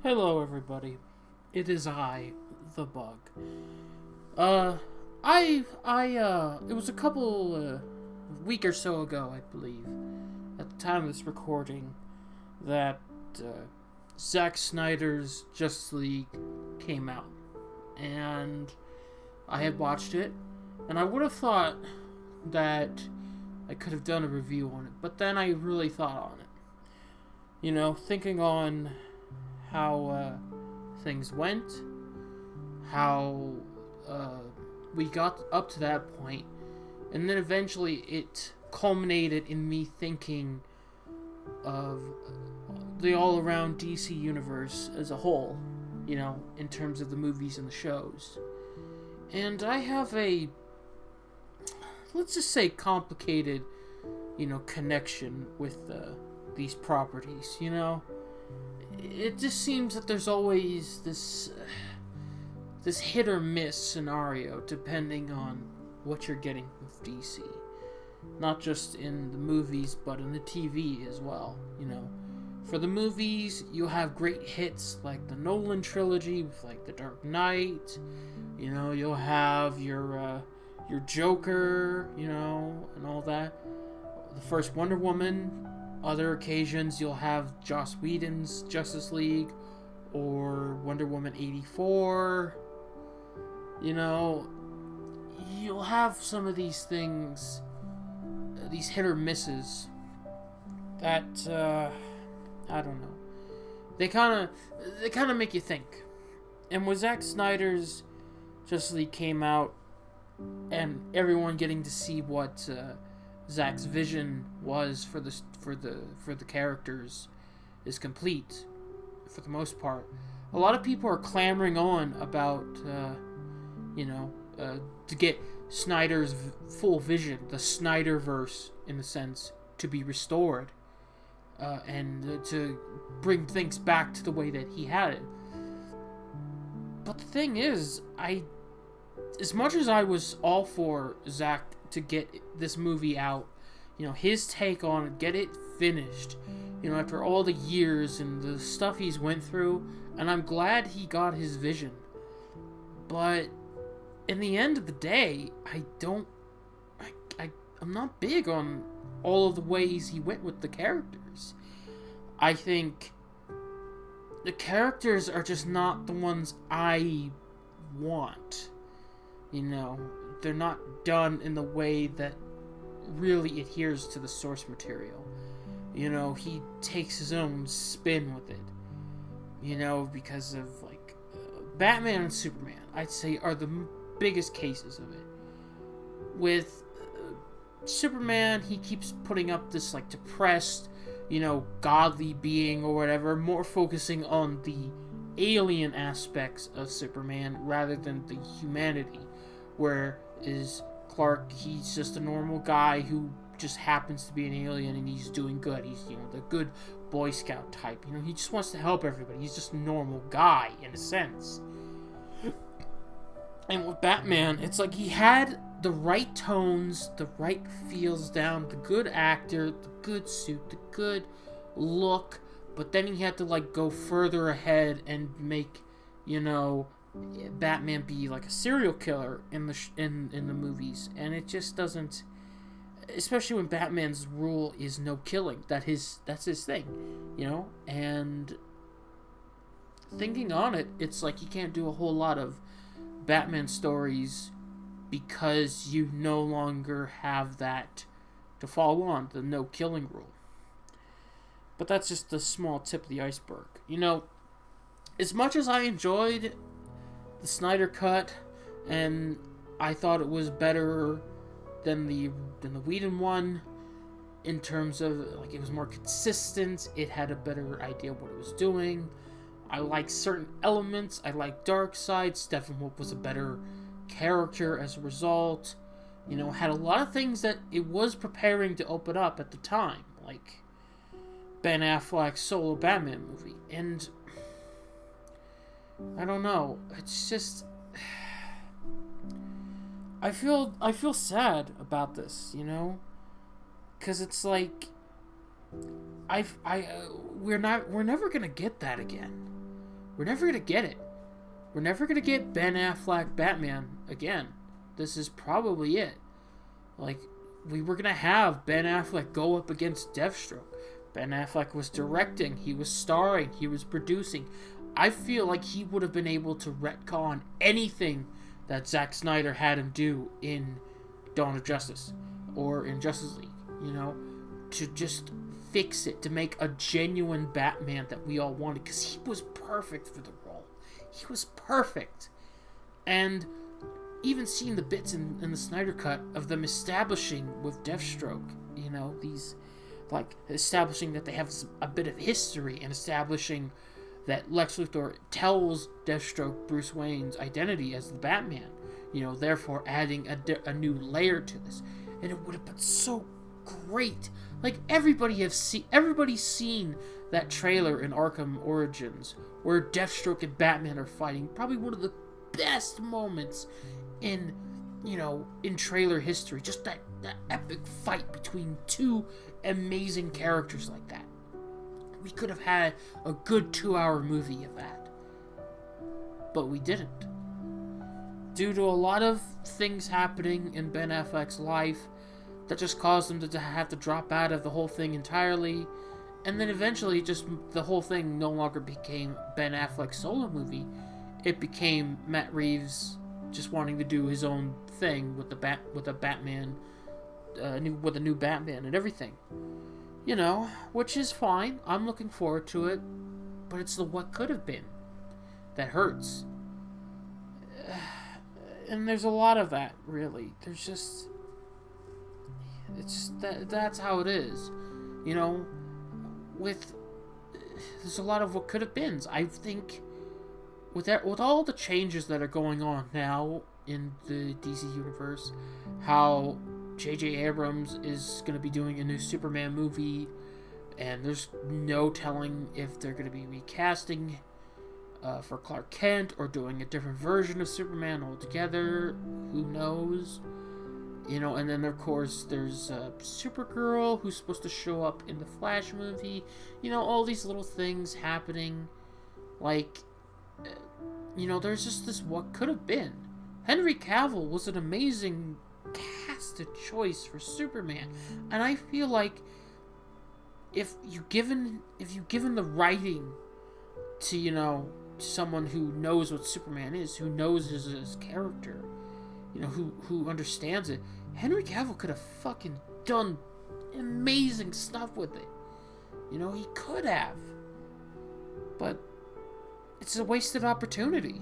Hello, everybody. It is I, the Bug. It was a week or so ago, I believe, at the time of this recording, that Zack Snyder's Justice League came out, and I had watched it, and I would have thought that I could have done a review on it, but then I really thought on it. Thinking on how things went, how we got up to that point, and then eventually it culminated in me thinking of the all-around DC universe as a whole, in terms of the movies and the shows. And I have a, let's just say, complicated, connection with these properties, It just seems that there's always this hit or miss scenario depending on what you're getting with DC. Not just in the movies, but in the TV as well, For the movies, you have great hits like the Nolan trilogy with like The Dark Knight. You'll have your Joker, and all that. The first Wonder Woman. Other occasions, you'll have Joss Whedon's Justice League or Wonder Woman 84. You'll have some of these things, these hit or misses that, I don't know. They kind of make you think. And when Zack Snyder's Justice League came out, and everyone getting to see what Zack's vision was for the characters is complete, for the most part. A lot of people are clamoring on about to get Snyder's full vision, the Snyderverse in a sense, to be restored, and to bring things back to the way that he had it. But the thing is, as much as I was all for Zack to get this movie out, his take on it, get it finished, after all the years and the stuff he's went through, and I'm glad he got his vision. But in the end of the day, I'm not big on all of the ways he went with the characters. I think the characters are just not the ones I want. They're not done in the way that really adheres to the source material. He takes his own spin with it. Because of, Batman and Superman, I'd say, are the biggest cases of it. With Superman, he keeps putting up this, depressed, godly being or whatever, more focusing on the alien aspects of Superman rather than the humanity. Where is Clark, he's just a normal guy who just happens to be an alien and he's doing good. He's, the good Boy Scout type. He just wants to help everybody. He's just a normal guy, in a sense. And with Batman, it's like he had the right tones, the right feels down, the good actor, the good suit, the good look, but then he had to, go further ahead and make, Batman be a serial killer in the movies, and it just doesn't. Especially when Batman's rule is no killing. That's his thing, And thinking on it, it's like you can't do a whole lot of Batman stories because you no longer have that to fall on, the no killing rule. But that's just the small tip of the iceberg. As much as I enjoyed the Snyder Cut, and I thought it was better than the Whedon one, in terms of it was more consistent, it had a better idea of what it was doing. I like certain elements. I like Darkseid. Steppenwolf was a better character as a result. Had a lot of things that it was preparing to open up at the time, like Ben Affleck's solo Batman movie, and I don't know. It's just I feel sad about this, because it's like we're never gonna get that again. we're never gonna get it. We're never gonna get Ben Affleck Batman again. This is probably it. Like, we were gonna have Ben Affleck go up against Deathstroke. Ben Affleck was directing, he was starring, he was producing. I feel like he would have been able to retcon anything that Zack Snyder had him do in Dawn of Justice or in Justice League, you know, to just fix it, to make a genuine Batman that we all wanted, because he was perfect for the role. He was perfect. And even seeing the bits in the Snyder Cut of them establishing with Deathstroke, you know, these, like, establishing that they have a bit of history and establishing that Lex Luthor tells Deathstroke Bruce Wayne's identity as the Batman, you know, therefore adding a new layer to this. And it would have been so great. Like, everybody's seen that trailer in Arkham Origins where Deathstroke and Batman are fighting. Probably one of the best moments in, you know, in trailer history. Just that epic fight between two amazing characters like that. We could have had a good 2-hour movie of that. But we didn't. Due to a lot of things happening in Ben Affleck's life that just caused him to have to drop out of the whole thing entirely. And then eventually just the whole thing no longer became Ben Affleck's solo movie. It became Matt Reeves just wanting to do his own thing with a Batman, with a new Batman and everything. You know, which is fine. I'm looking forward to it. But it's the what could have been that hurts. And there's a lot of that, really. There's just... It's just that's how it is. You know, there's a lot of what could have been. I think with all the changes that are going on now in the DC universe, how J.J. Abrams is going to be doing a new Superman movie, and there's no telling if they're going to be recasting for Clark Kent or doing a different version of Superman altogether. Who knows? You know, and then of course there's Supergirl, who's supposed to show up in the Flash movie. You know, all these little things happening. Like, you know, there's just this what could have been. Henry Cavill was an amazing casted choice for Superman, and I feel like if you given the writing to, you know, someone who knows what Superman is, who knows his character, you know, who understands it, Henry Cavill could have fucking done amazing stuff with it. You know, he could have. But it's a wasted opportunity.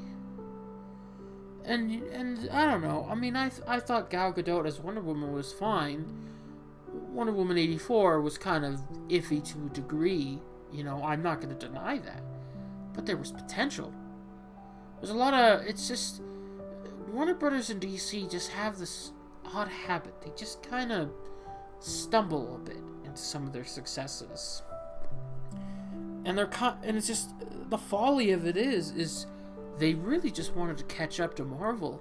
And I don't know. I mean, I thought Gal Gadot as Wonder Woman was fine. Wonder Woman 84 was kind of iffy to a degree. You know, I'm not going to deny that. But there was potential. There's a lot of... It's just... Warner Brothers and DC just have this odd habit. They just kind of stumble a bit into some of their successes. And it's just... The folly of it is they really just wanted to catch up to Marvel.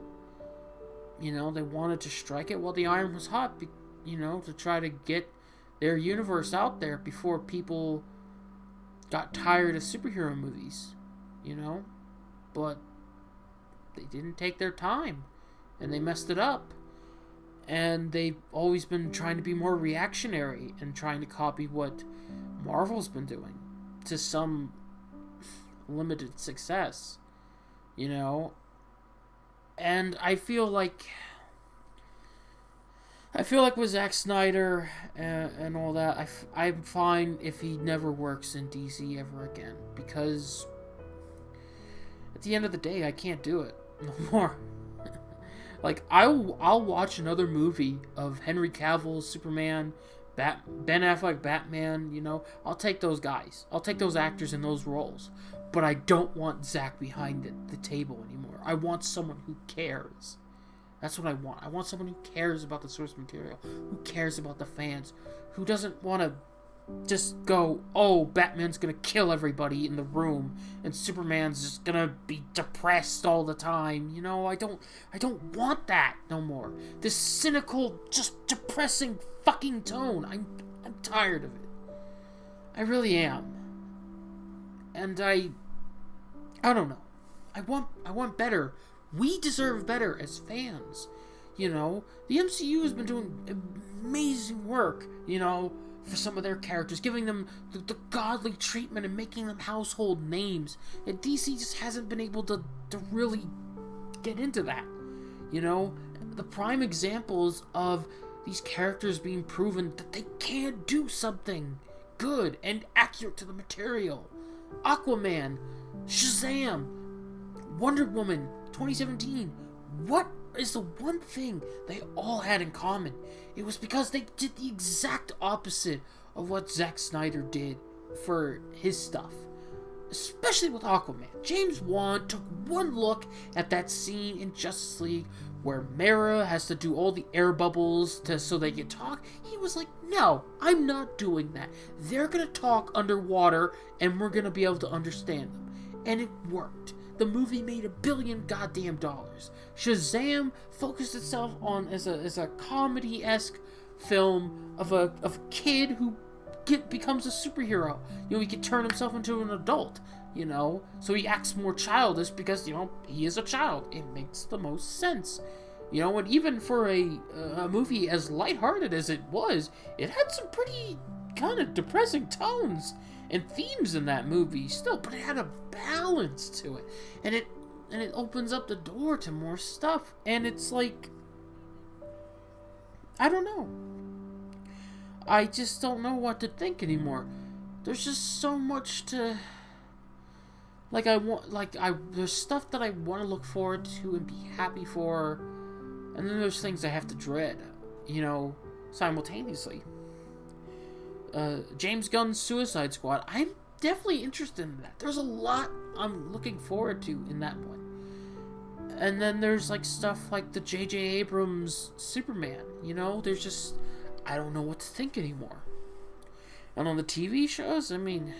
You know, they wanted to strike it while the iron was hot, you know, to try to get their universe out there before people got tired of superhero movies, you know? But they didn't take their time, and they messed it up. And they've always been trying to be more reactionary and trying to copy what Marvel's been doing to some limited success, you know? And I feel like with Zack Snyder and all that, I'm fine if he never works in DC ever again, because at the end of the day, I can't do it no more. Like, I'll watch another movie of Henry Cavill's Superman, Ben Affleck Batman, you know. I'll take those guys. I'll take those actors in those roles. But I don't want Zack behind the table anymore. I want someone who cares. That's what I want. I want someone who cares about the source material, who cares about the fans, who doesn't want to just go, oh, Batman's gonna kill everybody in the room, and Superman's just gonna be depressed all the time. You know, I don't want that no more. This cynical, just depressing fucking tone. I'm tired of it. I really am. And I I don't know. I want better. We deserve better as fans. You know, the MCU has been doing amazing work, you know, for some of their characters, giving them the godly treatment and making them household names. And DC just hasn't been able to really get into that. You know, the prime examples of these characters being proven that they can do something good and accurate to the material. Aquaman, Shazam, Wonder Woman, 2017. What is the one thing they all had in common? It was because they did the exact opposite of what Zack Snyder did for his stuff. Especially with Aquaman. James Wan took one look at that scene in Justice League where Mera has to do all the air bubbles so they can talk. He was like, no, I'm not doing that. They're going to talk underwater and we're going to be able to understand them. And it worked. The movie made $1 billion goddamn dollars. Shazam focused itself on as a comedy-esque film of a kid who becomes a superhero. You know, he can turn himself into an adult, you know, so he acts more childish because, you know, he is a child. It makes the most sense. You know, and even for a movie as lighthearted as it was, it had some pretty kind of depressing tones and themes in that movie still, but it had a balance to it. And it opens up the door to more stuff. And it's like, I don't know. I just don't know what to think anymore. There's just so much to, there's stuff that I want to look forward to and be happy for, and then there's things I have to dread, you know, simultaneously. James Gunn's Suicide Squad, I'm definitely interested in that. There's a lot I'm looking forward to in that one. And then there's like stuff like the J.J. Abrams Superman, you know, there's just, I don't know what to think anymore. And on the TV shows, I mean,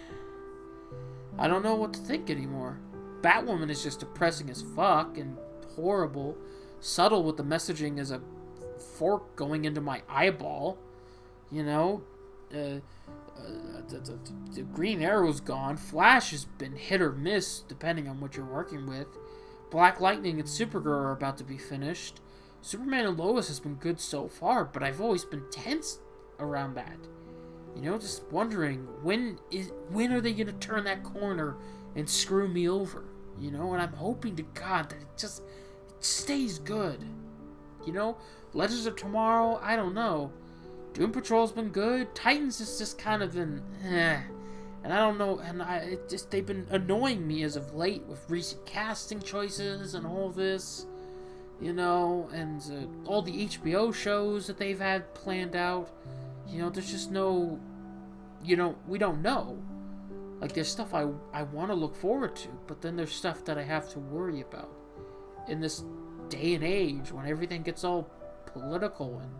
I don't know what to think anymore. Batwoman is just depressing as fuck and horrible. Subtle with the messaging as a fork going into my eyeball. You know, the Green Arrow's gone. Flash has been hit or miss depending on what you're working with. Black Lightning and Supergirl are about to be finished. Superman and Lois has been good so far, but I've always been tense around that. You know, just wondering when are they gonna turn that corner and screw me over? You know, and I'm hoping to God that it stays good. You know, Legends of Tomorrow, I don't know. Doom Patrol's been good. Titans has just kind of been and I don't know, and they've been annoying me as of late with recent casting choices and all this. You know, and all the HBO shows that they've had planned out. You know, there's just no, you know, we don't know. Like, there's stuff I want to look forward to, but then there's stuff that I have to worry about. In this day and age, when everything gets all political and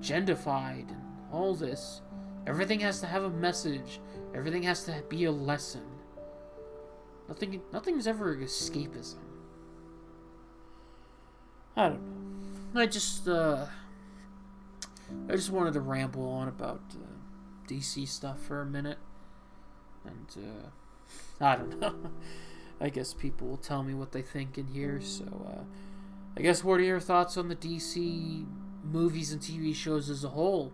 agendified and all this, everything has to have a message. Everything has to be a lesson. Nothing's ever escapism. I don't know. I just wanted to ramble on about DC stuff for a minute. And, I don't know. I guess people will tell me what they think in here. So, I guess what are your thoughts on the DC movies and TV shows as a whole?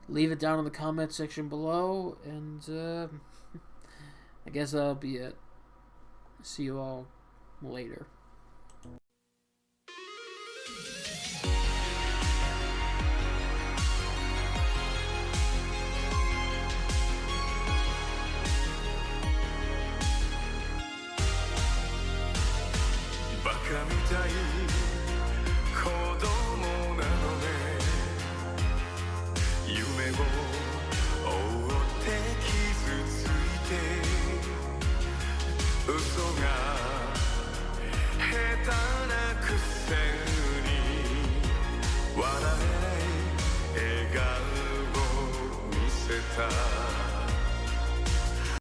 Leave it down in the comment section below. And, I guess that'll be it. See you all later.笑えない笑顔を見せた